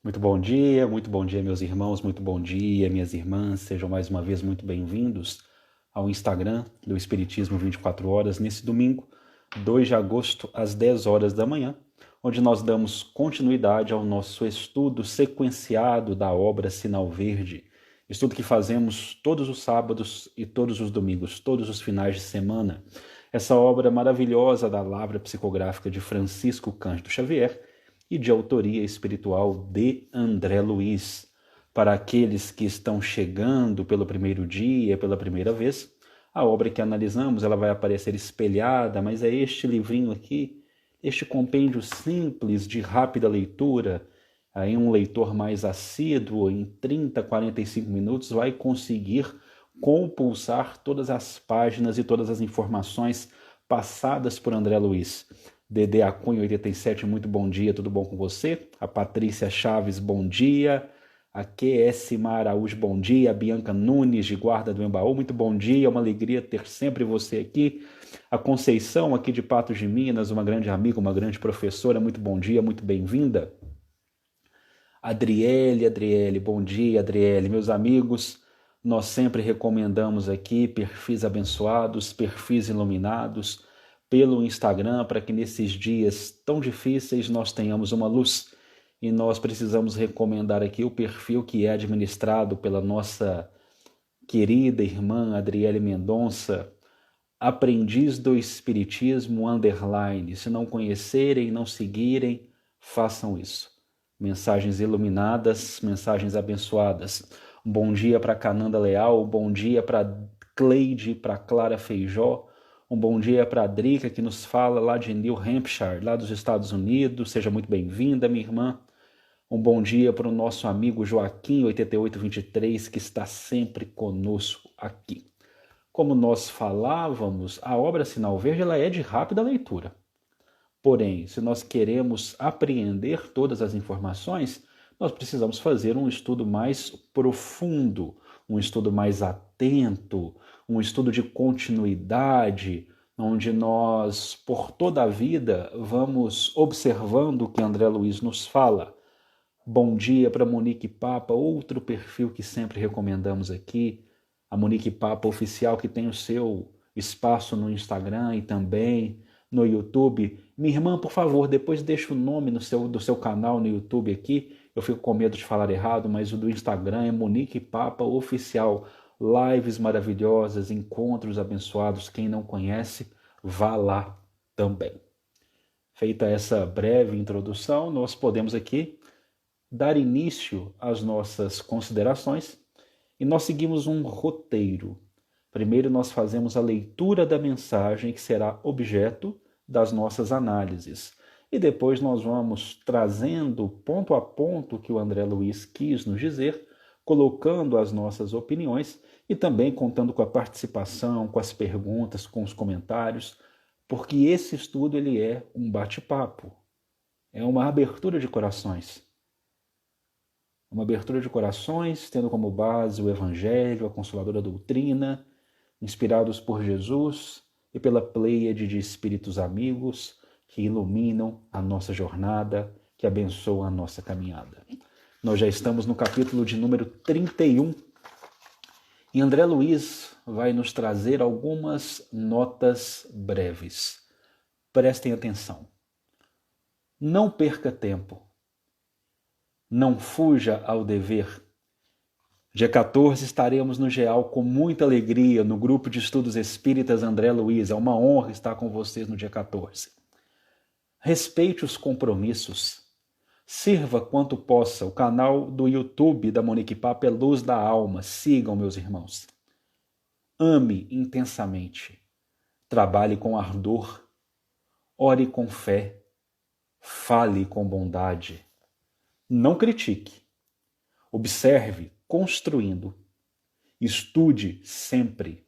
Muito bom dia, meus irmãos, muito bom dia, minhas irmãs. Sejam mais uma vez muito bem-vindos ao Instagram do Espiritismo 24 horas, nesse domingo, 2 de agosto, às 10 horas da manhã, onde nós damos continuidade ao nosso estudo sequenciado da obra Sinal Verde, estudo que fazemos todos os sábados e todos os domingos, todos os finais de semana. Essa obra maravilhosa da Lavra Psicográfica de Francisco Cândido Xavier e de autoria espiritual de André Luiz. Para aqueles que estão chegando pelo primeiro dia, pela primeira vez, a obra que analisamos ela vai aparecer espelhada, mas é este livrinho aqui, este compêndio simples de rápida leitura. Aí um leitor mais assíduo, em 30, 45 minutos, vai conseguir compulsar todas as páginas e todas as informações passadas por André Luiz. Dedê Acunha 87, muito bom dia, tudo bom com você? A Patrícia Chaves, bom dia. A QS Araújo, bom dia. A Bianca Nunes, de Guarda do Embaú, muito bom dia. É uma alegria ter sempre você aqui. A Conceição, aqui de Patos de Minas, uma grande amiga, uma grande professora, muito bom dia, muito bem-vinda. Adriele, bom dia, Adriele. Meus amigos, nós sempre recomendamos aqui perfis abençoados, perfis iluminados, pelo Instagram, para que nesses dias tão difíceis nós tenhamos uma luz. E nós precisamos recomendar aqui o perfil que é administrado pela nossa querida irmã Adriele Mendonça, Aprendiz do Espiritismo _. Se não conhecerem, não seguirem, façam isso. Mensagens iluminadas, mensagens abençoadas. Um bom dia para Cananda Leal, um bom dia para Cleide, para Clara Feijó, um bom dia para a Drica, que nos fala lá de New Hampshire, lá dos Estados Unidos. Seja muito bem-vinda, minha irmã. Um bom dia para o nosso amigo Joaquim, 8823, que está sempre conosco aqui. Como nós falávamos, a obra Sinal Verde ela é de rápida leitura. Porém, se nós queremos apreender todas as informações, nós precisamos fazer um estudo mais profundo, um estudo mais atento, um estudo de continuidade, onde nós, por toda a vida, vamos observando o que André Luiz nos fala. Bom dia para Monique Papa, outro perfil que sempre recomendamos aqui, a Monique Papa Oficial, que tem o seu espaço no Instagram e também no YouTube. Minha irmã, por favor, depois deixa o nome do seu canal no YouTube aqui. Eu fico com medo de falar errado, mas o do Instagram é Monique Papa Oficial. Lives maravilhosas, encontros abençoados. Quem não conhece, vá lá também. Feita essa breve introdução, nós podemos aqui dar início às nossas considerações e nós seguimos um roteiro. Primeiro nós fazemos a leitura da mensagem que será objeto das nossas análises. E depois nós vamos trazendo ponto a ponto o que o André Luiz quis nos dizer, colocando as nossas opiniões e também contando com a participação, com as perguntas, com os comentários, porque esse estudo ele é um bate-papo, é uma abertura de corações. Uma abertura de corações, tendo como base o Evangelho, a Consoladora Doutrina, inspirados por Jesus e pela pleiade de espíritos amigos que iluminam a nossa jornada, que abençoam a nossa caminhada. Nós já estamos no capítulo de número 31 e André Luiz vai nos trazer algumas notas breves. Prestem atenção. Não perca tempo. Não fuja ao dever. Dia 14 estaremos no GEAL com muita alegria no grupo de estudos espíritas André Luiz. É uma honra estar com vocês no dia 14. Respeite os compromissos. Sirva quanto possa. O canal do YouTube da Monique Papa é Luz da Alma. Sigam, meus irmãos. Ame intensamente. Trabalhe com ardor. Ore com fé. Fale com bondade. Não critique. Observe, construindo. Estude sempre.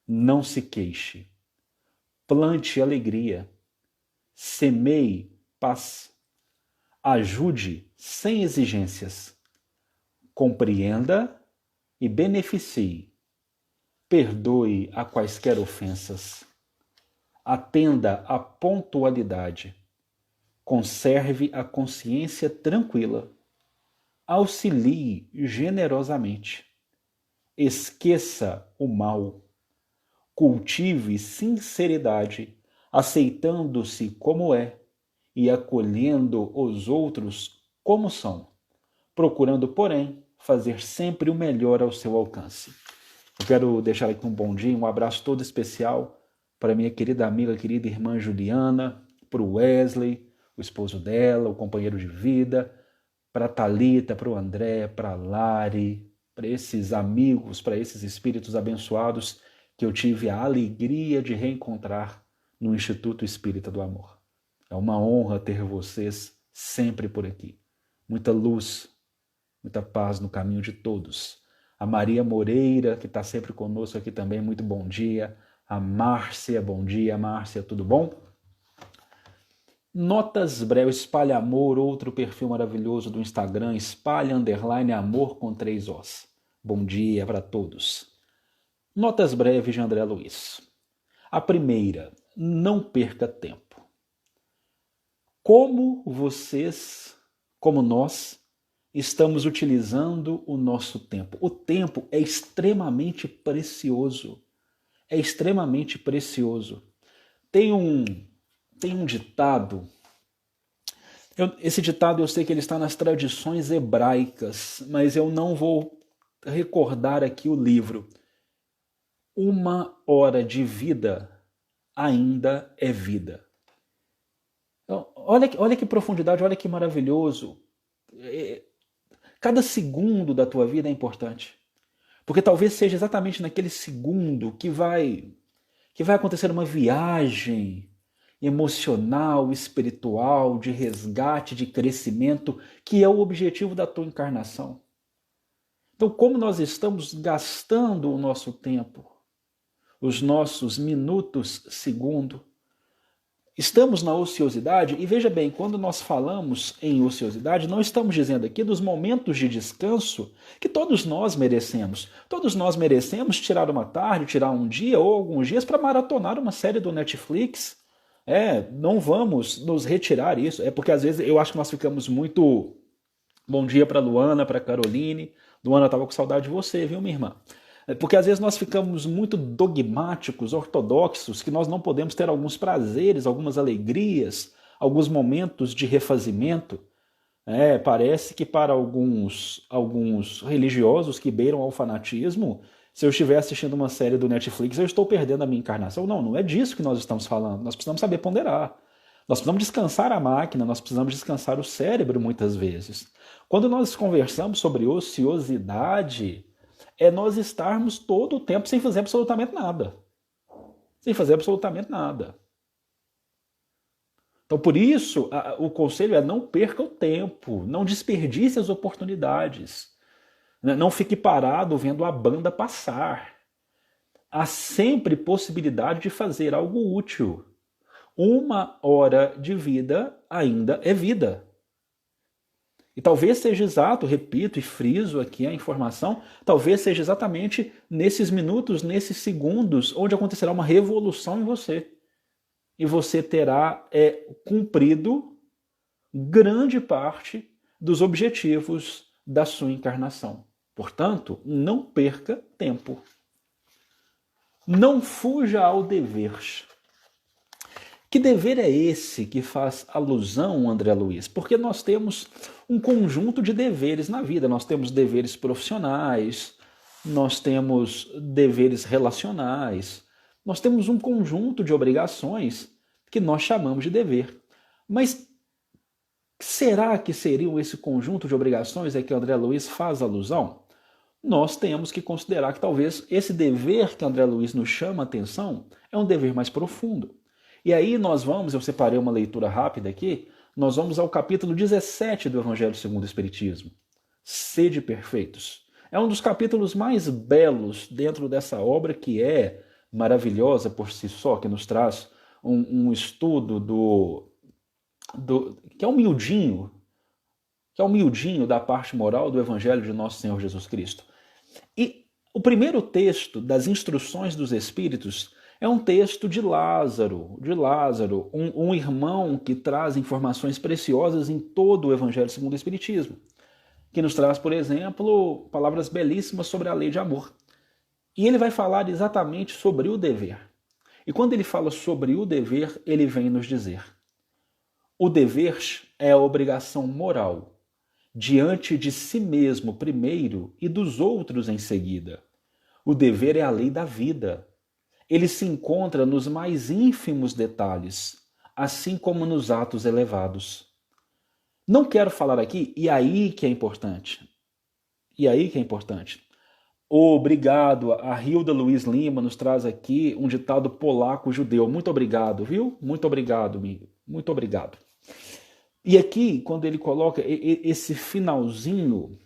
Não se queixe. Plante alegria. Semeie paz. Ajude sem exigências. Compreenda e beneficie. Perdoe a quaisquer ofensas. Atenda à pontualidade. Conserve a consciência tranquila. auxilie generosamente. Esqueça o mal. Cultive sinceridade, aceitando-se como é e acolhendo os outros como são, procurando, porém, fazer sempre o melhor ao seu alcance. Eu quero deixar aqui um bom dia, um abraço todo especial para minha querida amiga, querida irmã Juliana, para o Wesley, o esposo dela, o companheiro de vida, para a Thalita, para o André, para a Lari, para esses amigos, para esses espíritos abençoados que eu tive a alegria de reencontrar no Instituto Espírita do Amor. É uma honra ter vocês sempre por aqui. Muita luz, muita paz no caminho de todos. A Maria Moreira, que está sempre conosco aqui também, muito bom dia. A Márcia, bom dia, Márcia, tudo bom? Notas breves, Espalha Amor, outro perfil maravilhoso do Instagram, Espalha_amor com 3 Os. Bom dia para todos. Notas breves de André Luiz. A primeira, não perca tempo. Como vocês, como nós, estamos utilizando o nosso tempo? O tempo é extremamente precioso. É extremamente precioso. Tem um ditado, esse ditado eu sei que ele está nas tradições hebraicas, mas eu não vou recordar aqui o livro. 1 hora de vida ainda é vida. Então, olha que profundidade, olha que maravilhoso. Cada segundo da tua vida é importante. Porque talvez seja exatamente naquele segundo que vai acontecer uma viagem emocional, espiritual, de resgate, de crescimento, que é o objetivo da tua encarnação. Então, como nós estamos gastando o nosso tempo, os nossos minutos segundo, estamos na ociosidade, e veja bem, quando nós falamos em ociosidade, não estamos dizendo aqui dos momentos de descanso que todos nós merecemos. Todos nós merecemos tirar uma tarde, tirar um dia ou alguns dias para maratonar uma série do Netflix. Não vamos nos retirar isso. É porque às vezes eu acho que nós ficamos muito... Bom dia para Luana, para Caroline. Luana, estava com saudade de você, viu, minha irmã? Porque às vezes nós ficamos muito dogmáticos, ortodoxos, que nós não podemos ter alguns prazeres, algumas alegrias, alguns momentos de refazimento. Parece que para alguns religiosos que beiram ao fanatismo, se eu estiver assistindo uma série do Netflix, eu estou perdendo a minha encarnação. Não é disso que nós estamos falando. Nós precisamos saber ponderar. Nós precisamos descansar a máquina, nós precisamos descansar o cérebro muitas vezes. Quando nós conversamos sobre ociosidade, é nós estarmos todo o tempo sem fazer absolutamente nada. Sem fazer absolutamente nada. Então, por isso, o conselho é não perca o tempo, não desperdice as oportunidades. Não fique parado vendo a banda passar. Há sempre possibilidade de fazer algo útil. 1 hora de vida ainda é vida. E talvez seja exato, repito e friso aqui a informação, talvez seja exatamente nesses minutos, nesses segundos, onde acontecerá uma revolução em você. E você terá cumprido grande parte dos objetivos da sua encarnação. Portanto, não perca tempo. Não fuja ao dever. Que dever é esse que faz alusão, André Luiz? Porque nós temos um conjunto de deveres na vida. Nós temos deveres profissionais, nós temos deveres relacionais, nós temos um conjunto de obrigações que nós chamamos de dever. Mas será que seriam esse conjunto de obrigações a que André Luiz faz alusão? Nós temos que considerar que talvez esse dever que André Luiz nos chama a atenção é um dever mais profundo. E aí eu separei uma leitura rápida aqui, nós vamos ao capítulo 17 do Evangelho segundo o Espiritismo. Sede perfeitos. É um dos capítulos mais belos dentro dessa obra, que é maravilhosa por si só, que nos traz um estudo que é humildinho da parte moral do Evangelho de Nosso Senhor Jesus Cristo. E o primeiro texto das instruções dos Espíritos é um texto de Lázaro, um irmão que traz informações preciosas em todo o Evangelho segundo o Espiritismo. que nos traz, por exemplo, palavras belíssimas sobre a lei de amor. E ele vai falar exatamente sobre o dever. E quando ele fala sobre o dever, ele vem nos dizer: o dever é a obrigação moral, diante de si mesmo primeiro e dos outros em seguida. O dever é a lei da vida. Ele se encontra nos mais ínfimos detalhes, assim como nos atos elevados. Não quero falar aqui, e aí que é importante. E aí que é importante. Obrigado, a Hilda Luiz Lima nos traz aqui um ditado polaco-judeu. Muito obrigado, viu? Muito obrigado, amigo. Muito obrigado. E aqui, quando ele coloca esse finalzinho,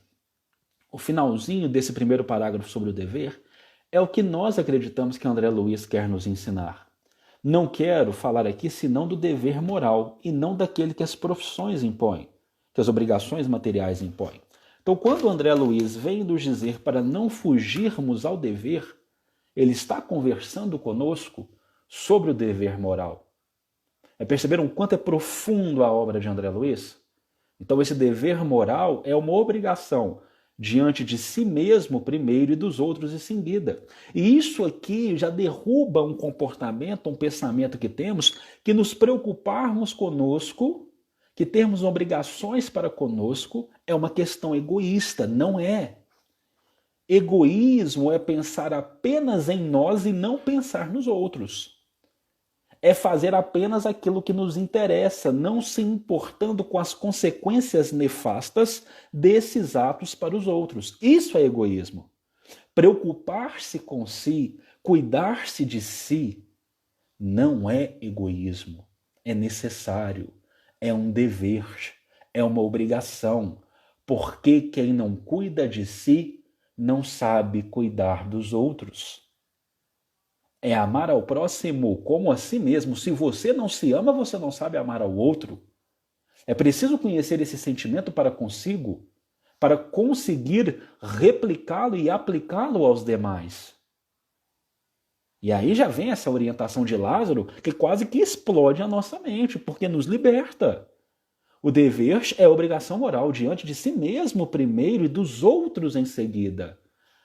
o finalzinho desse primeiro parágrafo sobre o dever, é o que nós acreditamos que André Luiz quer nos ensinar. Não quero falar aqui senão do dever moral e não daquele que as profissões impõem, que as obrigações materiais impõem. Então, quando André Luiz vem nos dizer para não fugirmos ao dever, ele está conversando conosco sobre o dever moral. Perceberam o quanto é profundo a obra de André Luiz? Então, esse dever moral é uma obrigação diante de si mesmo primeiro e dos outros em seguida. E isso aqui já derruba um comportamento, um pensamento que temos, que nos preocuparmos conosco, que termos obrigações para conosco, é uma questão egoísta. Não é. Egoísmo é pensar apenas em nós e não pensar nos outros. É fazer apenas aquilo que nos interessa, não se importando com as consequências nefastas desses atos para os outros. Isso é egoísmo. Preocupar-se com si, cuidar-se de si, não é egoísmo. É necessário, é um dever, é uma obrigação. Porque quem não cuida de si não sabe cuidar dos outros. É amar ao próximo como a si mesmo. Se você não se ama, você não sabe amar ao outro. É preciso conhecer esse sentimento para consigo, para conseguir replicá-lo e aplicá-lo aos demais. E aí já vem essa orientação de Lázaro que quase que explode a nossa mente, porque nos liberta. O dever é a obrigação moral diante de si mesmo primeiro e dos outros em seguida.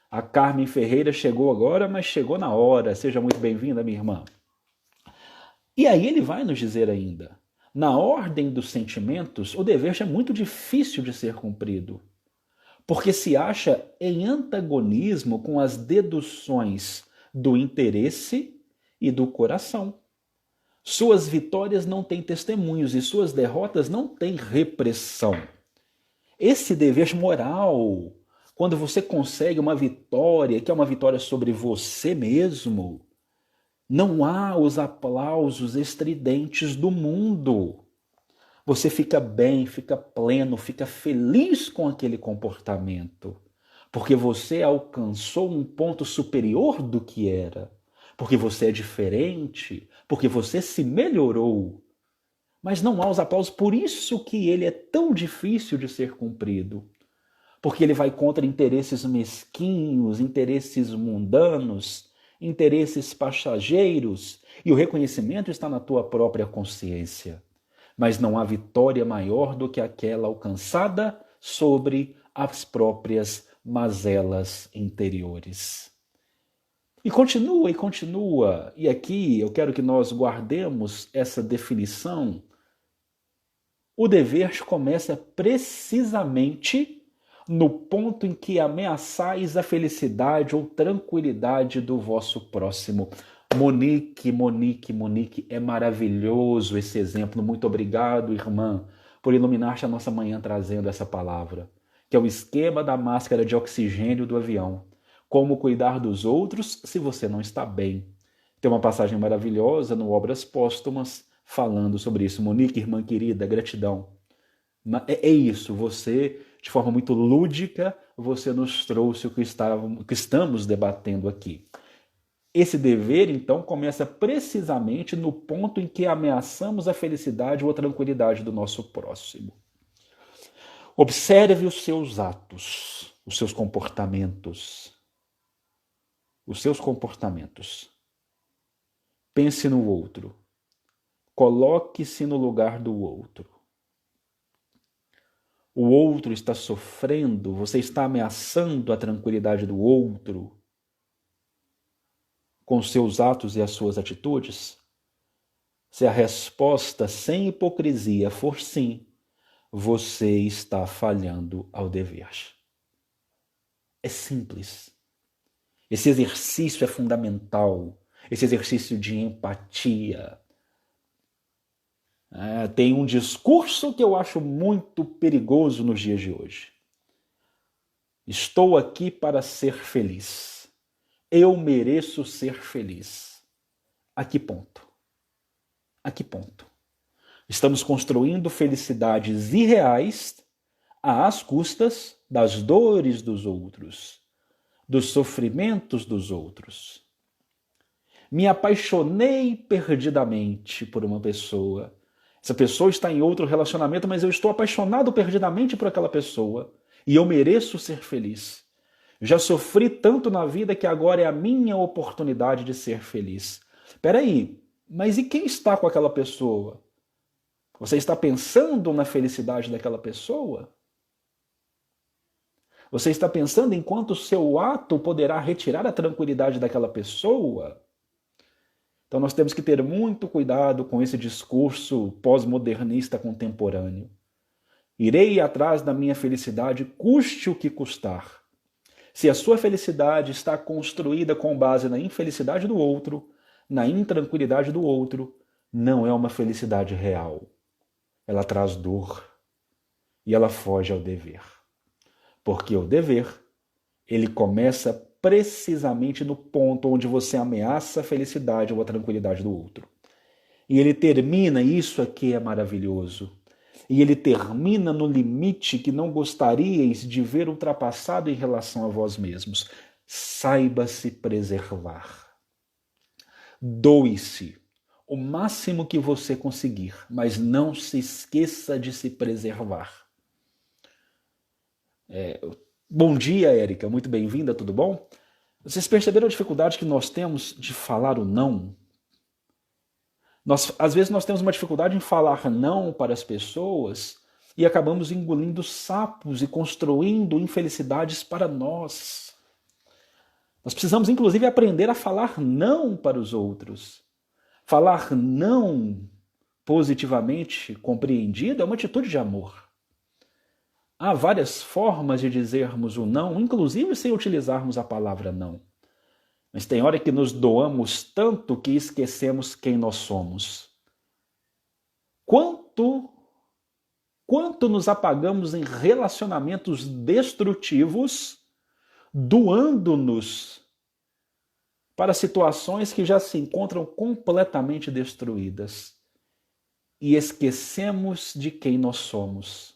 A Carmen Ferreira chegou agora, mas chegou na hora. Seja muito bem-vinda, minha irmã. E aí ele vai nos dizer ainda, na ordem dos sentimentos, o dever é muito difícil de ser cumprido, porque se acha em antagonismo com as deduções do interesse e do coração. Suas vitórias não têm testemunhos e suas derrotas não têm repressão. Esse dever moral, quando você consegue uma vitória, que é uma vitória sobre você mesmo, não há os aplausos estridentes do mundo. Você fica bem, fica pleno, fica feliz com aquele comportamento, porque você alcançou um ponto superior do que era, porque você é diferente, porque você se melhorou. Mas não há os aplausos, por isso que ele é tão difícil de ser cumprido. Porque ele vai contra interesses mesquinhos, interesses mundanos, interesses passageiros, e o reconhecimento está na tua própria consciência. Mas não há vitória maior do que aquela alcançada sobre as próprias mazelas interiores. E continua, e aqui eu quero que nós guardemos essa definição. O dever começa precisamente no ponto em que ameaçais a felicidade ou tranquilidade do vosso próximo. Monique, é maravilhoso esse exemplo. Muito obrigado, irmã, por iluminar-te a nossa manhã trazendo essa palavra, que é o esquema da máscara de oxigênio do avião. Como cuidar dos outros se você não está bem. Tem uma passagem maravilhosa no Obras Póstumas falando sobre isso. Monique, irmã querida, gratidão. É isso, você, de forma muito lúdica, você nos trouxe o que estamos debatendo aqui. Esse dever, então, começa precisamente no ponto em que ameaçamos a felicidade ou a tranquilidade do nosso próximo. Observe os seus atos, os seus comportamentos. Os seus comportamentos. Pense no outro. Coloque-se no lugar do outro. o outro está sofrendo, você está ameaçando a tranquilidade do outro com seus atos e as suas atitudes? Se a resposta sem hipocrisia for sim, você está falhando ao dever. É simples. Esse exercício é fundamental. Esse exercício de empatia. Tem um discurso que eu acho muito perigoso nos dias de hoje. Estou aqui para ser feliz. Eu mereço ser feliz. A que ponto? A que ponto? Estamos construindo felicidades irreais às custas das dores dos outros, dos sofrimentos dos outros. Me apaixonei perdidamente por uma pessoa. Essa pessoa está em outro relacionamento, mas eu estou apaixonado perdidamente por aquela pessoa e eu mereço ser feliz. Já sofri tanto na vida que agora é a minha oportunidade de ser feliz. Peraí, mas e quem está com aquela pessoa? Você está pensando na felicidade daquela pessoa? Você está pensando em quanto seu ato poderá retirar a tranquilidade daquela pessoa? Então nós temos que ter muito cuidado com esse discurso pós-modernista contemporâneo. Irei atrás da minha felicidade, custe o que custar. Se a sua felicidade está construída com base na infelicidade do outro, na intranquilidade do outro, não é uma felicidade real. Ela traz dor e ela foge ao dever. Porque o dever, ele começa precisamente no ponto onde você ameaça a felicidade ou a tranquilidade do outro. E ele termina, isso aqui é maravilhoso, e ele termina no limite que não gostaríeis de ver ultrapassado em relação a vós mesmos. Saiba-se preservar. Doe-se o máximo que você conseguir, mas não se esqueça de se preservar. Bom dia, Érica, muito bem-vinda, tudo bom? Vocês perceberam a dificuldade que nós temos de falar o não? Às vezes nós temos uma dificuldade em falar não para as pessoas e acabamos engolindo sapos e construindo infelicidades para nós. Nós precisamos, inclusive, aprender a falar não para os outros. Falar não positivamente compreendido é uma atitude de amor. Há várias formas de dizermos o não, inclusive sem utilizarmos a palavra não. Mas tem hora que nos doamos tanto que esquecemos quem nós somos. Quanto nos apagamos em relacionamentos destrutivos, doando-nos para situações que já se encontram completamente destruídas e esquecemos de quem nós somos.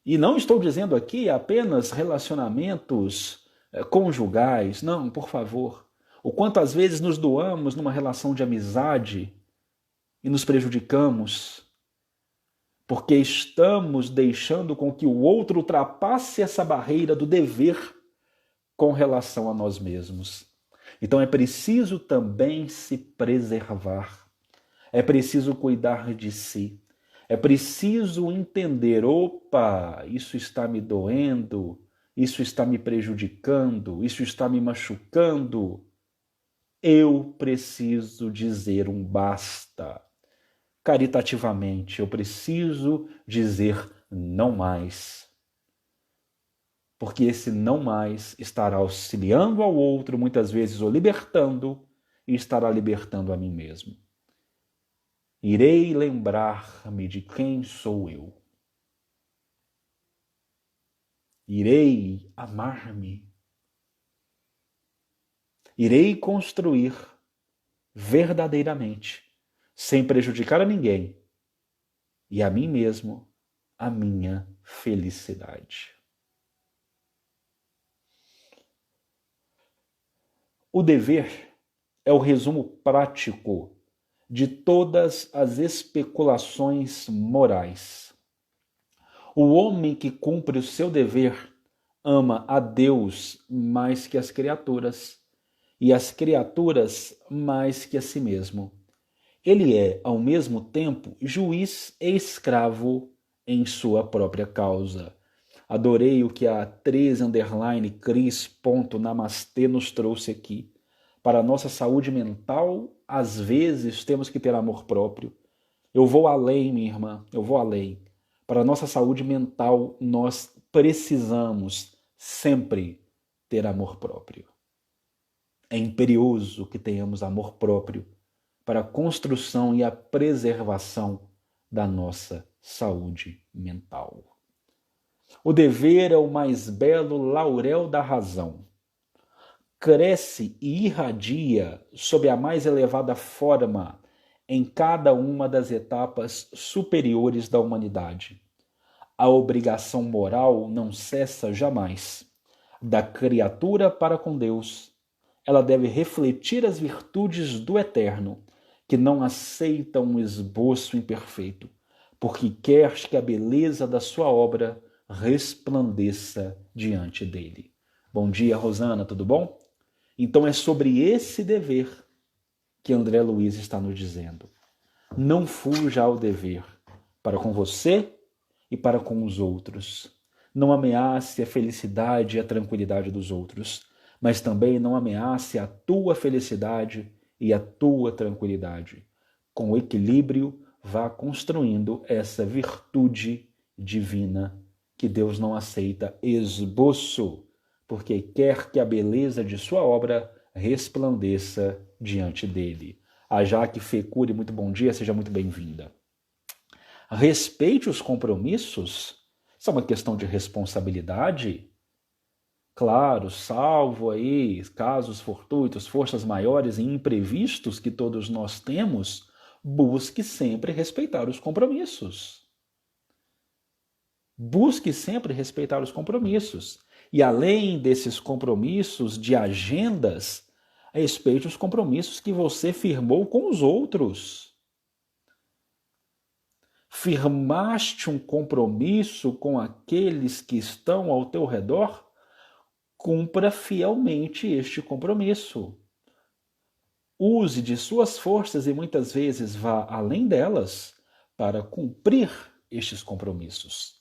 E não estou dizendo aqui apenas relacionamentos conjugais, não, por favor. O quanto às vezes nos doamos numa relação de amizade e nos prejudicamos, porque estamos deixando com que o outro ultrapasse essa barreira do dever com relação a nós mesmos. Então é preciso também se preservar, é preciso cuidar de si. É preciso entender, opa, isso está me doendo, isso está me prejudicando, isso está me machucando. Eu preciso dizer um basta. Caritativamente, eu preciso dizer não mais. Porque esse não mais estará auxiliando ao outro, muitas vezes o libertando, e estará libertando a mim mesmo. Irei lembrar-me de quem sou eu. Irei amar-me. Irei construir verdadeiramente, sem prejudicar a ninguém e a mim mesmo, a minha felicidade. O dever é o resumo prático de todas as especulações morais. O homem que cumpre o seu dever ama a Deus mais que as criaturas, e as criaturas mais que a si mesmo. Ele é, ao mesmo tempo, juiz e escravo em sua própria causa. Adorei o que a 13_Cris.namastê nos trouxe aqui. Para a nossa saúde mental, às vezes temos que ter amor próprio. Eu vou além, minha irmã, eu vou além. Para a nossa saúde mental, nós precisamos sempre ter amor próprio. É imperioso que tenhamos amor próprio para a construção e a preservação da nossa saúde mental. O dever é o mais belo laurel da razão. Cresce e irradia sob a mais elevada forma em cada uma das etapas superiores da humanidade. A obrigação moral não cessa jamais. Da criatura para com Deus, ela deve refletir as virtudes do Eterno, que não aceita um esboço imperfeito, porque quer que a beleza da sua obra resplandeça diante dele. Bom dia, Rosana, tudo bom? Então é sobre esse dever que André Luiz está nos dizendo. Não fuja ao dever para com você e para com os outros. Não ameace a felicidade e a tranquilidade dos outros, mas também não ameace a tua felicidade e a tua tranquilidade. Com equilíbrio, vá construindo essa virtude divina que Deus não aceita esboço, porque quer que a beleza de sua obra resplandeça diante dele. A Jaque Fecuri, muito bom dia, seja muito bem-vinda. Respeite os compromissos, isso é uma questão de responsabilidade. Claro, salvo aí casos fortuitos, forças maiores e imprevistos que todos nós temos, busque sempre respeitar os compromissos. Busque sempre respeitar os compromissos. E além desses compromissos de agendas, respeite os compromissos que você firmou com os outros. Firmaste um compromisso com aqueles que estão ao teu redor? Cumpra fielmente este compromisso. Use de suas forças e muitas vezes vá além delas para cumprir estes compromissos.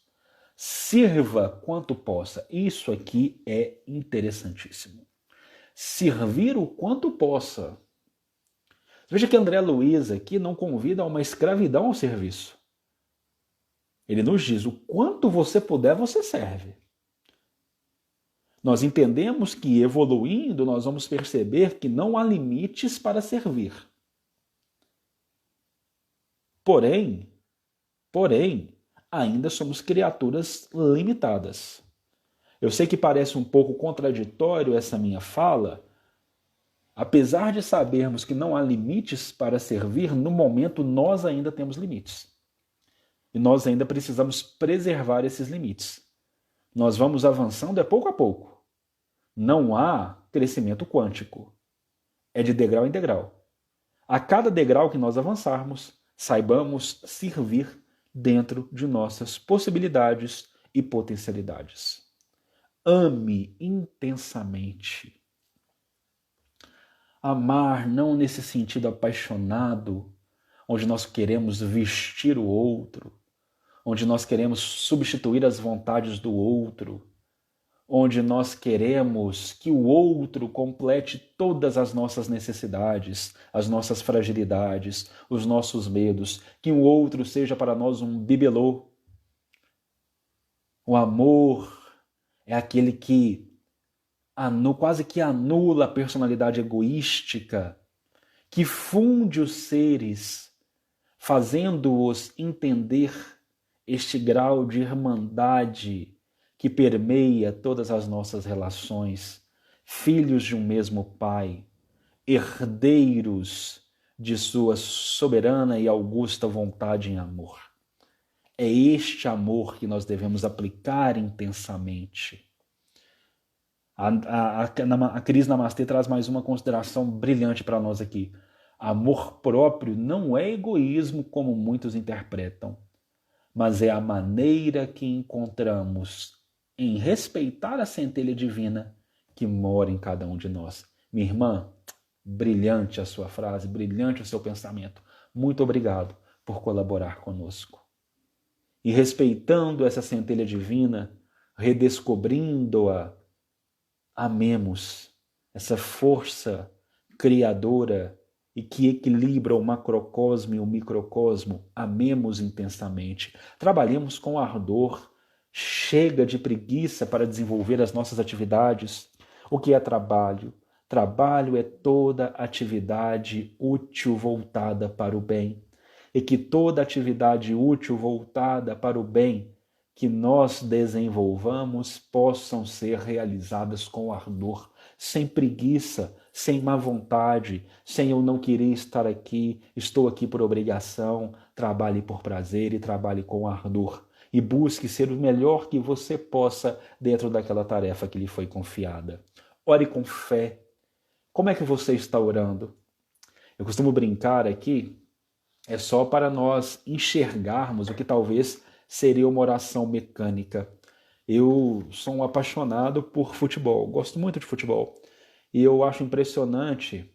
Sirva quanto possa. Isso aqui é interessantíssimo. Servir o quanto possa. Veja que André Luiz aqui não convida a uma escravidão ao serviço. Ele nos diz, o quanto você puder, você serve. Nós entendemos que, evoluindo, nós vamos perceber que não há limites para servir. Porém, ainda somos criaturas limitadas. Eu sei que parece um pouco contraditório essa minha fala, apesar de sabermos que não há limites para servir, no momento nós ainda temos limites. E nós ainda precisamos preservar esses limites. Nós vamos avançando pouco a pouco. Não há crescimento quântico. É de degrau em degrau. A cada degrau que nós avançarmos, saibamos servir dentro de nossas possibilidades e potencialidades. Ame intensamente. Amar não nesse sentido apaixonado, onde nós queremos vestir o outro, onde nós queremos substituir as vontades do outro, onde nós queremos que o outro complete todas as nossas necessidades, as nossas fragilidades, os nossos medos, que o outro seja para nós um bibelô. O amor é aquele que quase que anula a personalidade egoística, que funde os seres, fazendo-os entender este grau de irmandade que permeia todas as nossas relações, filhos de um mesmo Pai, herdeiros de sua soberana e augusta vontade em amor. É este amor que nós devemos aplicar intensamente. A Cris Namastê traz mais uma consideração brilhante para nós aqui. Amor próprio não é egoísmo como muitos interpretam, mas é a maneira que encontramos em respeitar a centelha divina que mora em cada um de nós. Minha irmã, brilhante a sua frase, brilhante o seu pensamento. muito obrigado por colaborar conosco. E respeitando essa centelha divina, redescobrindo-a, amemos essa força criadora e que equilibra o macrocosmo e o microcosmo, amemos intensamente. Trabalhemos com ardor, chega de preguiça para desenvolver as nossas atividades. O que é trabalho? Trabalho é toda atividade útil voltada para o bem. E que toda atividade útil voltada para o bem que nós desenvolvamos possam ser realizadas com ardor, sem preguiça, sem má vontade, sem eu não querer estar aqui, estou aqui por obrigação. Trabalhe por prazer e trabalhe com ardor. E busque ser o melhor que você possa dentro daquela tarefa que lhe foi confiada. Ore com fé. Como é que você está orando? Eu costumo brincar aqui, é só para nós enxergarmos o que talvez seria uma oração mecânica. Eu sou um apaixonado por futebol, gosto muito de futebol. E eu acho impressionante,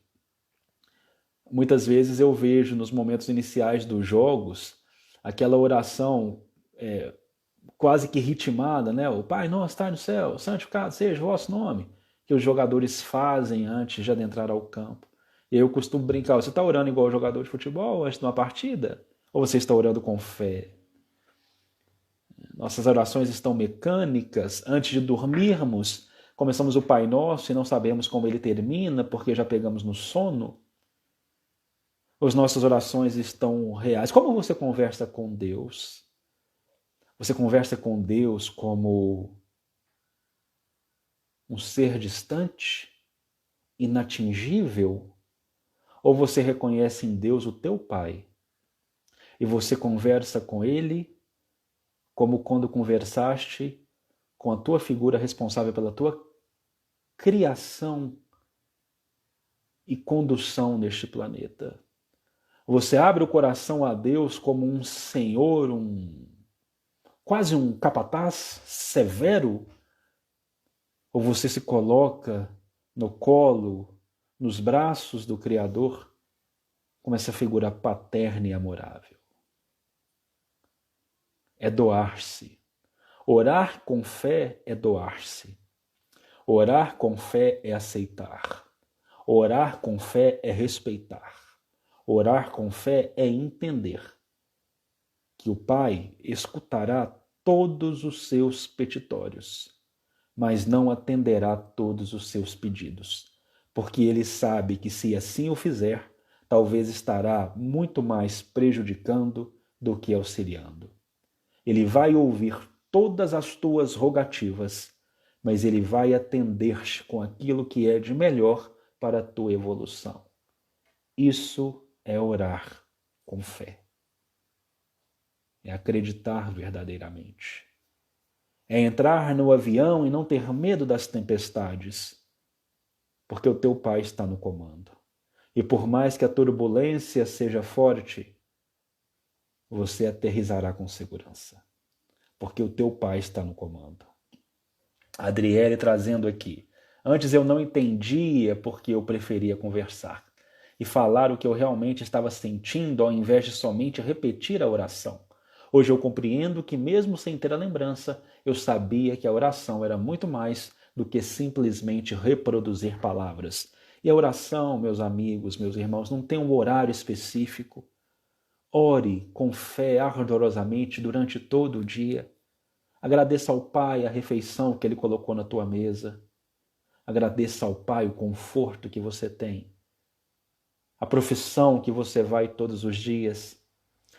muitas vezes eu vejo nos momentos iniciais dos jogos, aquela oração quase que ritmada, né? O Pai nosso está no céu, santificado seja o vosso nome, que os jogadores fazem antes de adentrar ao campo. E eu costumo brincar, você está orando igual jogador de futebol antes de uma partida? Ou você está orando com fé? Nossas orações estão mecânicas. Antes de dormirmos, começamos o Pai Nosso e não sabemos como ele termina porque já pegamos no sono. As nossas orações estão reais. Como você conversa com Deus? Você conversa com Deus como um ser distante, inatingível? Ou você reconhece em Deus o teu Pai e você conversa com Ele como quando conversaste com a tua figura responsável pela tua criação e condução neste planeta? Você abre o coração a Deus como um senhor, quase um capataz severo? Ou você se coloca no colo, nos braços do Criador, como essa figura paterna e amorável? É doar-se. Orar com fé é doar-se. Orar com fé é aceitar. Orar com fé é respeitar. Orar com fé é entender que o Pai escutará todos os seus petitórios, mas não atenderá todos os seus pedidos, porque ele sabe que se assim o fizer, talvez estará muito mais prejudicando do que auxiliando. Ele vai ouvir todas as tuas rogativas, mas ele vai atender-te com aquilo que é de melhor para a tua evolução. Isso é orar com fé. É acreditar verdadeiramente. É entrar no avião e não ter medo das tempestades, porque o teu Pai está no comando. E por mais que a turbulência seja forte, você aterrissará com segurança, porque o teu Pai está no comando. A Adriele trazendo aqui. Antes eu não entendia porque eu preferia conversar e falar o que eu realmente estava sentindo ao invés de somente repetir a oração. Hoje eu compreendo que mesmo sem ter a lembrança, eu sabia que a oração era muito mais do que simplesmente reproduzir palavras. E a oração, meus amigos, meus irmãos, não tem um horário específico. Ore com fé ardorosamente durante todo o dia. Agradeça ao Pai a refeição que Ele colocou na tua mesa. Agradeça ao Pai o conforto que você tem. A profissão que você vai todos os dias.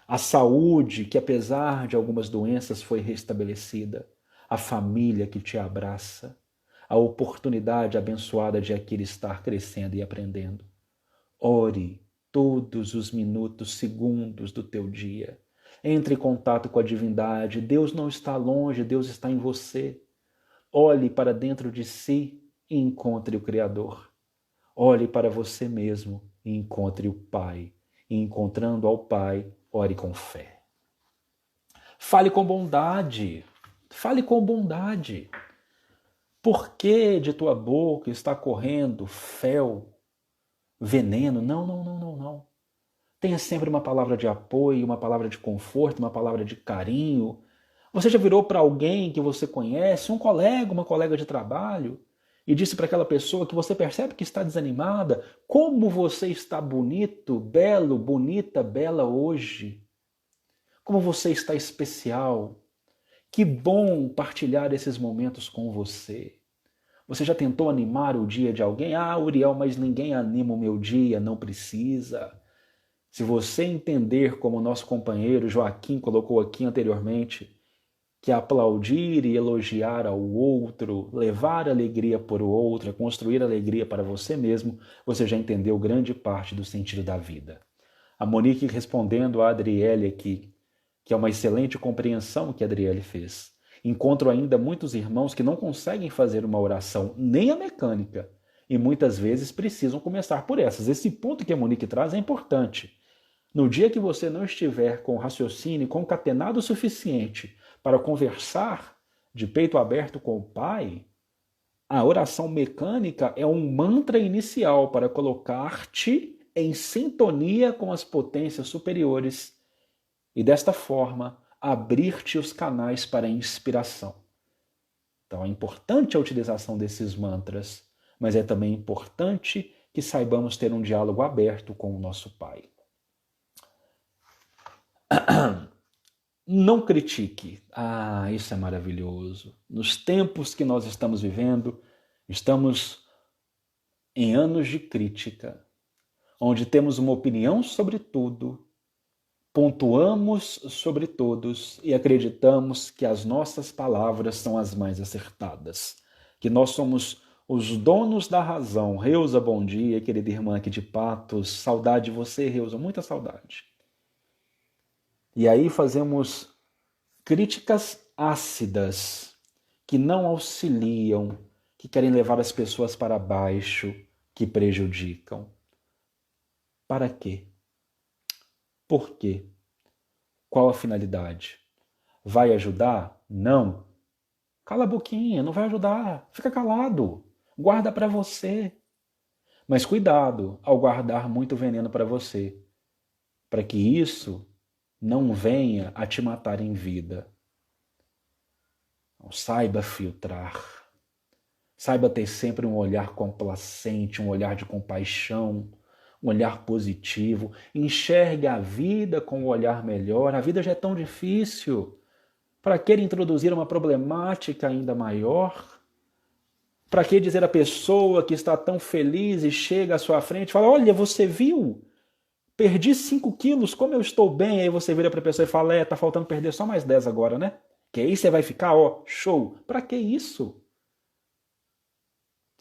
A saúde que, apesar de algumas doenças, foi restabelecida. A família que te abraça. A oportunidade abençoada de aqui estar crescendo e aprendendo. Ore todos os minutos, segundos do teu dia. Entre em contato com a divindade. Deus não está longe, Deus está em você. Olhe para dentro de si e encontre o Criador. Olhe para você mesmo e encontre o Pai. E encontrando ao Pai, ore com fé. Fale com bondade. Fale com bondade. Por que de tua boca está correndo fel, veneno? Não. Tenha sempre uma palavra de apoio, uma palavra de conforto, uma palavra de carinho. Você já virou para alguém que você conhece, um colega, uma colega de trabalho, e disse para aquela pessoa que você percebe que está desanimada, como você está bonito, belo, bonita, bela hoje. Como você está especial. Que bom partilhar esses momentos com você. Você já tentou animar o dia de alguém? Ah, Uriel, mas ninguém anima o meu dia, não precisa. Se você entender, como o nosso companheiro Joaquim colocou aqui anteriormente, que aplaudir e elogiar ao outro, levar alegria para o outro, construir alegria para você mesmo, você já entendeu grande parte do sentido da vida. A Monique respondendo a Adriele aqui, que é uma excelente compreensão que a Adriele fez. Encontro ainda muitos irmãos que não conseguem fazer uma oração, nem a mecânica, e muitas vezes precisam começar por essas. Esse ponto que a Monique traz é importante. No dia que você não estiver com o raciocínio concatenado o suficiente para conversar de peito aberto com o Pai, a oração mecânica é um mantra inicial para colocar-te em sintonia com as potências superiores e, desta forma, abrir-te os canais para a inspiração. Então é importante a utilização desses mantras, mas é também importante que saibamos ter um diálogo aberto com o nosso Pai. Não critique. Ah, isso é maravilhoso. Nos tempos que nós estamos vivendo, estamos em anos de crítica, onde temos uma opinião sobre tudo, pontuamos sobre todos e acreditamos que as nossas palavras são as mais acertadas, que nós somos os donos da razão. Reusa, bom dia, querida irmã aqui de Patos. Saudade de você, Reusa, muita saudade. E aí fazemos críticas ácidas que não auxiliam, que querem levar as pessoas para baixo, que prejudicam. Para quê? Por quê? Qual a finalidade? Vai ajudar? Não. Cala a boquinha, não vai ajudar. Fica calado. Guarda para você. Mas cuidado ao guardar muito veneno para você, para que isso não venha a te matar em vida. Então, saiba filtrar. Saiba ter sempre um olhar complacente, um olhar de compaixão, um olhar positivo. Enxergue a vida com um olhar melhor. A vida já é tão difícil. Para que introduzir uma problemática ainda maior? Para que dizer à pessoa que está tão feliz e chega à sua frente e fala, olha, você viu? Perdi 5 quilos, como eu estou bem. Aí você vira para a pessoa e fala, tá faltando perder só mais 10 agora, né? Que aí você vai ficar, show. Para que isso?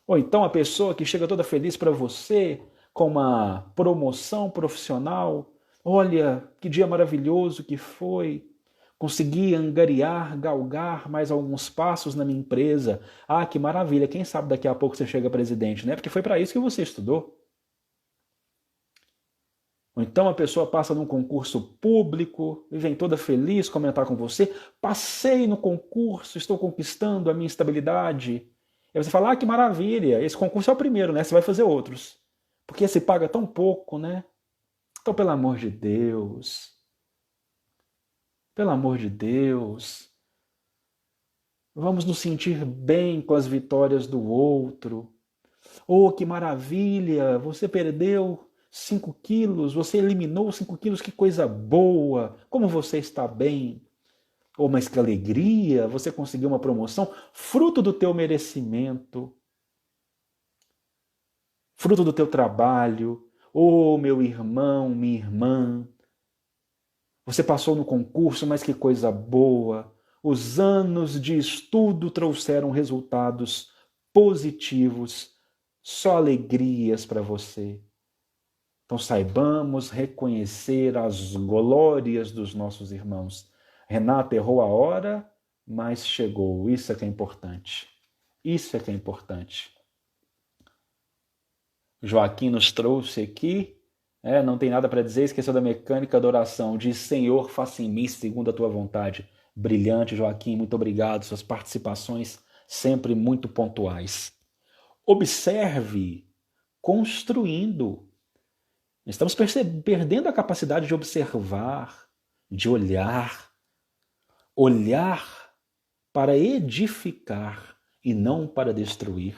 Ou então a pessoa que chega toda feliz para você, com uma promoção profissional, olha, que dia maravilhoso que foi, consegui angariar, galgar mais alguns passos na minha empresa. Ah, que maravilha, quem sabe daqui a pouco você chega presidente, né? Porque foi para isso que você estudou. Ou então a pessoa passa num concurso público e vem toda feliz comentar com você, passei no concurso, estou conquistando a minha estabilidade. Aí você fala, que maravilha, esse concurso é o primeiro, né? Você vai fazer outros. Porque se paga tão pouco, né? Então, pelo amor de Deus, vamos nos sentir bem com as vitórias do outro. Oh, que maravilha, você perdeu 5 quilos, você eliminou 5 quilos, que coisa boa, como você está bem. Oh, mas que alegria, você conseguiu uma promoção, fruto do teu merecimento, fruto do teu trabalho. Oh, meu irmão, minha irmã, você passou no concurso, mas que coisa boa. Os anos de estudo trouxeram resultados positivos, só alegrias para você. Então saibamos reconhecer as glórias dos nossos irmãos. Renata errou a hora, mas chegou. Isso é que é importante. Isso é que é importante. Joaquim nos trouxe aqui, não tem nada para dizer, esqueceu da mecânica da oração. Diz, Senhor, faça em mim segundo a tua vontade. Brilhante, Joaquim, muito obrigado. Suas participações sempre muito pontuais. Observe construindo. Estamos perdendo a capacidade de observar, de olhar para edificar e não para destruir.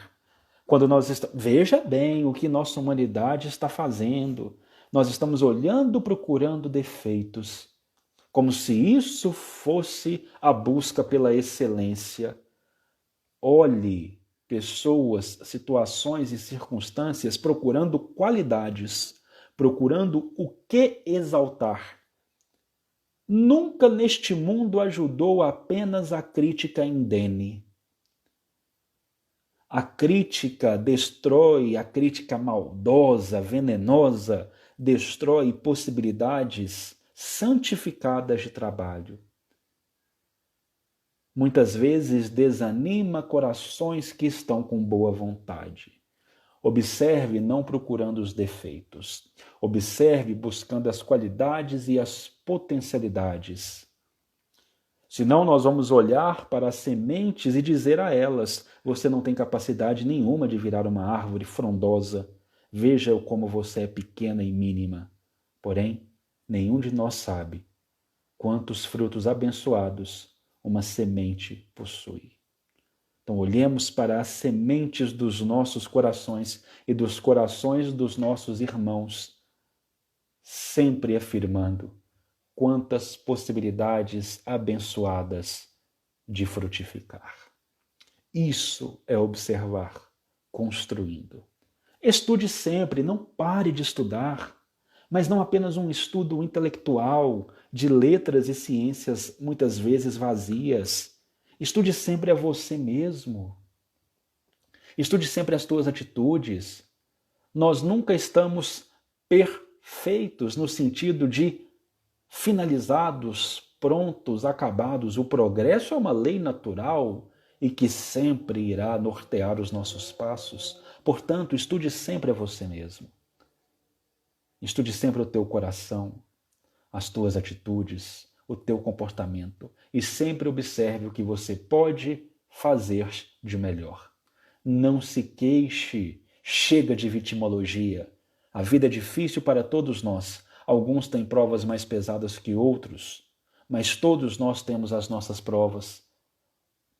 Quando veja bem o que nossa humanidade está fazendo. Nós estamos olhando, procurando defeitos, como se isso fosse a busca pela excelência. Olhe pessoas, situações e circunstâncias procurando qualidades, procurando o que exaltar. Nunca neste mundo ajudou apenas a crítica indene. A crítica destrói, a crítica maldosa, venenosa, destrói possibilidades santificadas de trabalho. Muitas vezes desanima corações que estão com boa vontade. Observe não procurando os defeitos. Observe buscando as qualidades e as potencialidades. Senão nós vamos olhar para as sementes e dizer a elas: você não tem capacidade nenhuma de virar uma árvore frondosa. Veja como você é pequena e mínima. Porém, nenhum de nós sabe quantos frutos abençoados uma semente possui. Então olhemos para as sementes dos nossos corações e dos corações dos nossos irmãos, sempre afirmando quantas possibilidades abençoadas de frutificar. Isso é observar, construindo. Estude sempre, não pare de estudar, mas não apenas um estudo intelectual de letras e ciências muitas vezes vazias. Estude sempre a você mesmo. Estude sempre as tuas atitudes. Nós nunca estamos perfeitos no sentido de finalizados, prontos, acabados. O progresso é uma lei natural e que sempre irá nortear os nossos passos. Portanto, estude sempre a você mesmo. Estude sempre o teu coração, as tuas atitudes, o teu comportamento e sempre observe o que você pode fazer de melhor. Não se queixe, chega de vitimologia. A vida é difícil para todos nós. Alguns têm provas mais pesadas que outros, mas todos nós temos as nossas provas.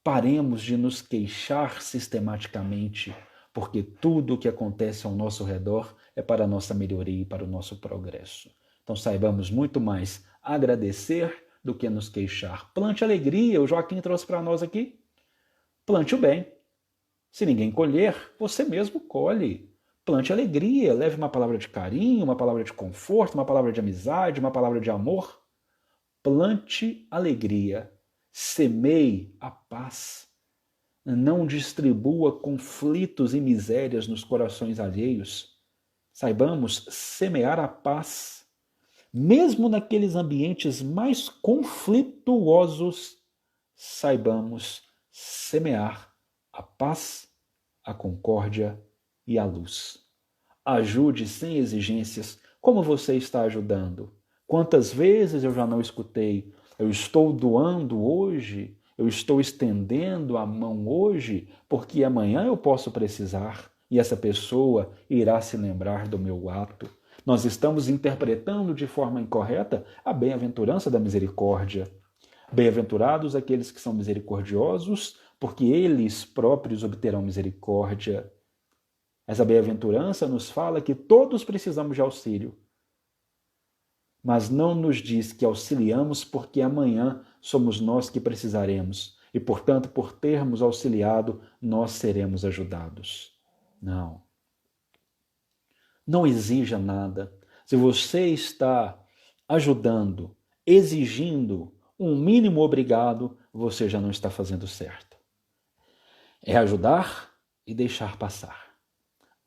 Paremos de nos queixar sistematicamente, porque tudo o que acontece ao nosso redor é para a nossa melhoria e para o nosso progresso. Então saibamos muito mais agradecer do que nos queixar. Plante alegria, o Joaquim trouxe para nós aqui. Plante o bem. Se ninguém colher, você mesmo colhe. Plante alegria, leve uma palavra de carinho, uma palavra de conforto, uma palavra de amizade, uma palavra de amor. Plante alegria, semeie a paz. Não distribua conflitos e misérias nos corações alheios. Saibamos semear a paz. Mesmo naqueles ambientes mais conflituosos, saibamos semear a paz, a concórdia e a luz. Ajude sem exigências, como você está ajudando. Quantas vezes eu já não escutei: eu estou doando hoje, eu estou estendendo a mão hoje, porque amanhã eu posso precisar e essa pessoa irá se lembrar do meu ato. Nós estamos interpretando de forma incorreta a bem-aventurança da misericórdia. Bem-aventurados aqueles que são misericordiosos, porque eles próprios obterão misericórdia. Essa bem-aventurança nos fala que todos precisamos de auxílio, mas não nos diz que auxiliamos porque amanhã somos nós que precisaremos e, portanto, por termos auxiliado, nós seremos ajudados. Não. Não exija nada. Se você está ajudando, exigindo um mínimo obrigado, você já não está fazendo certo. É ajudar e deixar passar.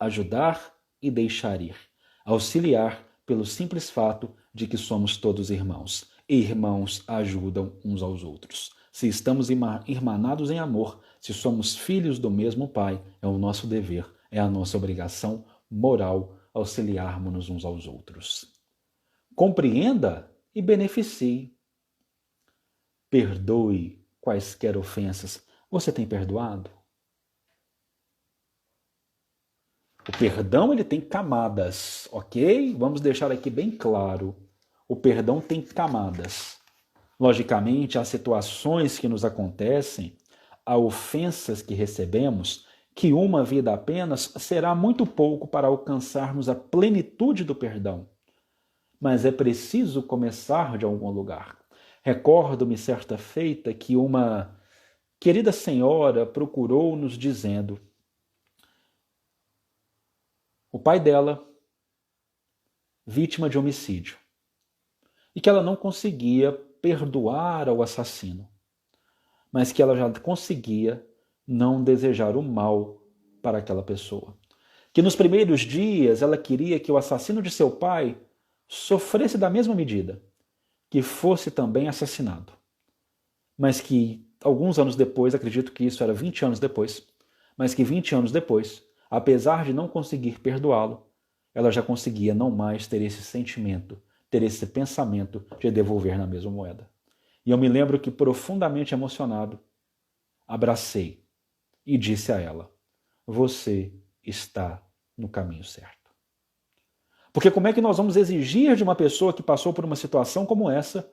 Ajudar e deixar ir. Auxiliar pelo simples fato de que somos todos irmãos. E irmãos ajudam uns aos outros. Se estamos irmanados em amor, se somos filhos do mesmo Pai, é o nosso dever, é a nossa obrigação moral auxiliarmos-nos uns aos outros. Compreenda e beneficie. Perdoe quaisquer ofensas. Você tem perdoado? O perdão, ele tem camadas, ok? Vamos deixar aqui bem claro. O perdão tem camadas. Logicamente, há situações que nos acontecem, há ofensas que recebemos, que uma vida apenas será muito pouco para alcançarmos a plenitude do perdão. Mas é preciso começar de algum lugar. Recordo-me certa feita que uma querida senhora procurou-nos dizendo: o pai dela, vítima de homicídio, e que ela não conseguia perdoar ao assassino, mas que ela já conseguia não desejar o mal para aquela pessoa. Que nos primeiros dias ela queria que o assassino de seu pai sofresse da mesma medida, que fosse também assassinado. Mas que alguns anos depois, acredito que isso era 20 anos depois, mas que 20 anos depois, apesar de não conseguir perdoá-lo, ela já conseguia não mais ter esse sentimento, ter esse pensamento de devolver na mesma moeda. E eu me lembro que, profundamente emocionado, abracei e disse a ela: você está no caminho certo. Porque como é que nós vamos exigir de uma pessoa que passou por uma situação como essa,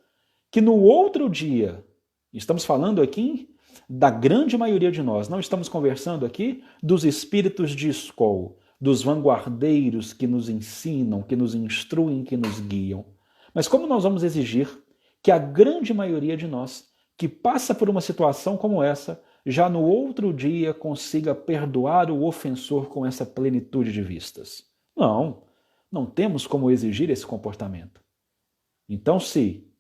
que no outro dia, estamos falando aqui da grande maioria de nós, não estamos conversando aqui dos espíritos de escola, dos vanguardeiros que nos ensinam, que nos instruem, que nos guiam. Mas como nós vamos exigir que a grande maioria de nós, que passa por uma situação como essa, já no outro dia consiga perdoar o ofensor com essa plenitude de vistas? Não temos como exigir esse comportamento. Então, se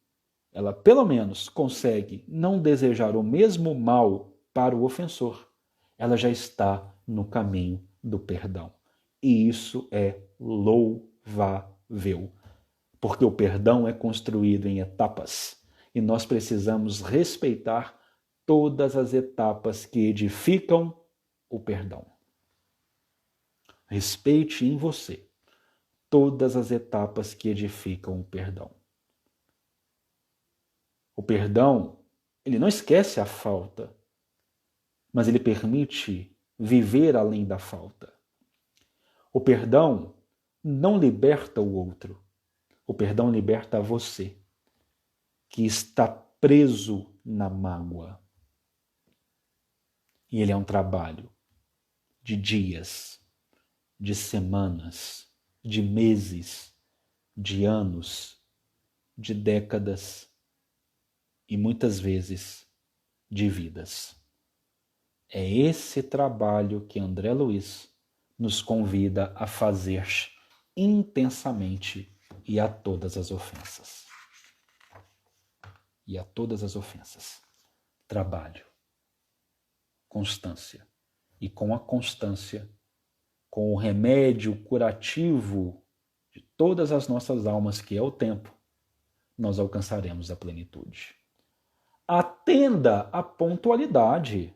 ela pelo menos consegue não desejar o mesmo mal para o ofensor, ela já está no caminho do perdão. E isso é louvável, porque o perdão é construído em etapas e nós precisamos respeitar todas as etapas que edificam o perdão. Respeite em você todas as etapas que edificam o perdão. O perdão, ele não esquece a falta, mas ele permite viver além da falta. O perdão não liberta o outro. O perdão liberta você, que está preso na mágoa. E ele é um trabalho de dias, de semanas, de meses, de anos, de décadas e muitas vezes de vidas. É esse trabalho que André Luiz nos convida a fazer intensamente e a todas as ofensas. E a todas as ofensas. Trabalho, constância. E com a constância, com o remédio curativo de todas as nossas almas, que é o tempo, nós alcançaremos a plenitude. Atenda à pontualidade.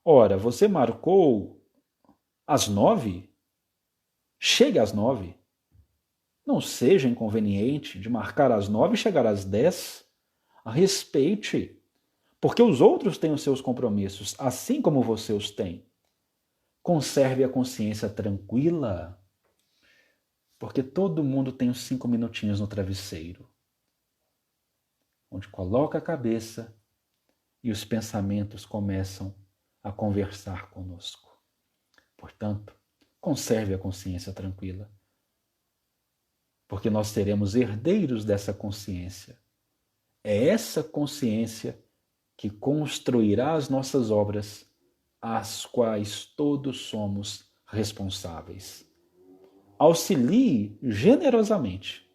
Ora, você marcou às 9? Chegue às 9. Não seja inconveniente de marcar às 9 e chegar às 10. Respeite, porque os outros têm os seus compromissos, assim como você os tem. Conserve a consciência tranquila, porque todo mundo tem os 5 minutinhos no travesseiro, onde coloca a cabeça e os pensamentos começam a conversar conosco. Portanto, conserve a consciência tranquila, porque nós seremos herdeiros dessa consciência. É essa consciência que construirá as nossas obras, às quais todos somos responsáveis. Auxilie generosamente.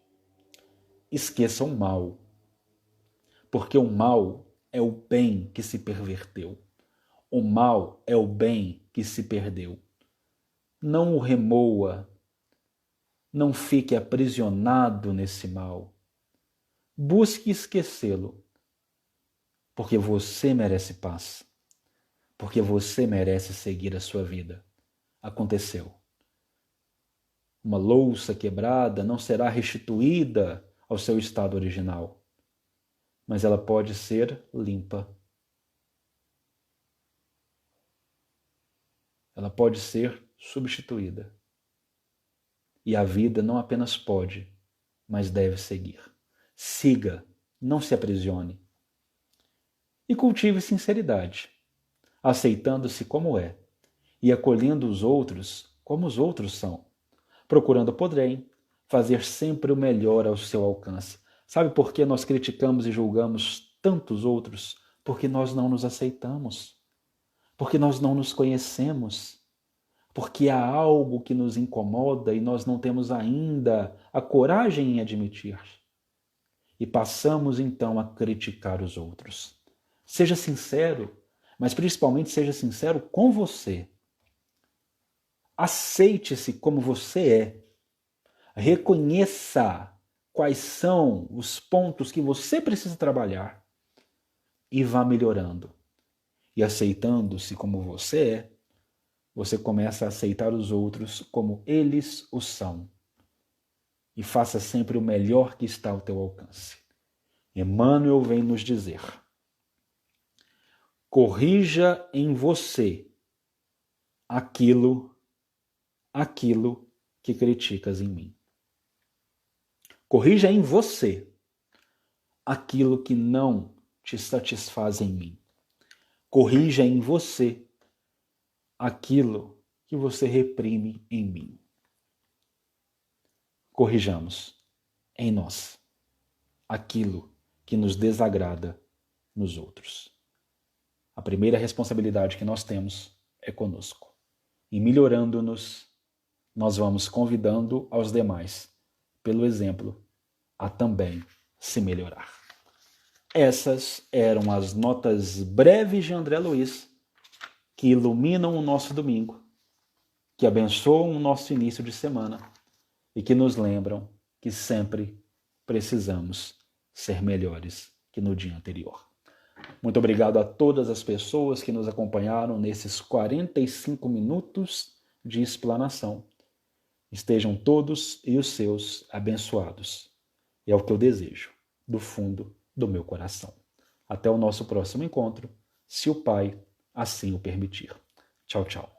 Esqueça o mal, porque o mal é o bem que se perverteu. O mal é o bem que se perdeu. Não o remoa, não fique aprisionado nesse mal. Busque esquecê-lo, porque você merece paz, porque você merece seguir a sua vida. Aconteceu. Uma louça quebrada não será restituída ao seu estado original, mas ela pode ser limpa. Ela pode ser substituída. E a vida não apenas pode, mas deve seguir. Siga, não se aprisione. E cultive sinceridade, aceitando-se como é e acolhendo os outros como os outros são, procurando, porém, fazer sempre o melhor ao seu alcance. Sabe por que nós criticamos e julgamos tantos outros? Porque nós não nos aceitamos, porque nós não nos conhecemos, porque há algo que nos incomoda e nós não temos ainda a coragem em admitir. E passamos então a criticar os outros. Seja sincero, mas principalmente seja sincero com você. Aceite-se como você é. Reconheça quais são os pontos que você precisa trabalhar e vá melhorando. E aceitando-se como você é, você começa a aceitar os outros como eles o são. E faça sempre o melhor que está ao teu alcance. Emmanuel vem nos dizer: corrija em você aquilo que criticas em mim. Corrija em você aquilo que não te satisfaz em mim. Corrija em você aquilo que você reprime em mim. Corrijamos em nós aquilo que nos desagrada nos outros. A primeira responsabilidade que nós temos é conosco. E melhorando-nos, nós vamos convidando aos demais, pelo exemplo, a também se melhorar. Essas eram as notas breves de André Luiz, que iluminam o nosso domingo, que abençoam o nosso início de semana e que nos lembram que sempre precisamos ser melhores que no dia anterior. Muito obrigado a todas as pessoas que nos acompanharam nesses 45 minutos de explanação. Estejam todos e os seus abençoados. É o que eu desejo, do fundo do meu coração. Até o nosso próximo encontro, se o Pai assim o permitir. Tchau, tchau.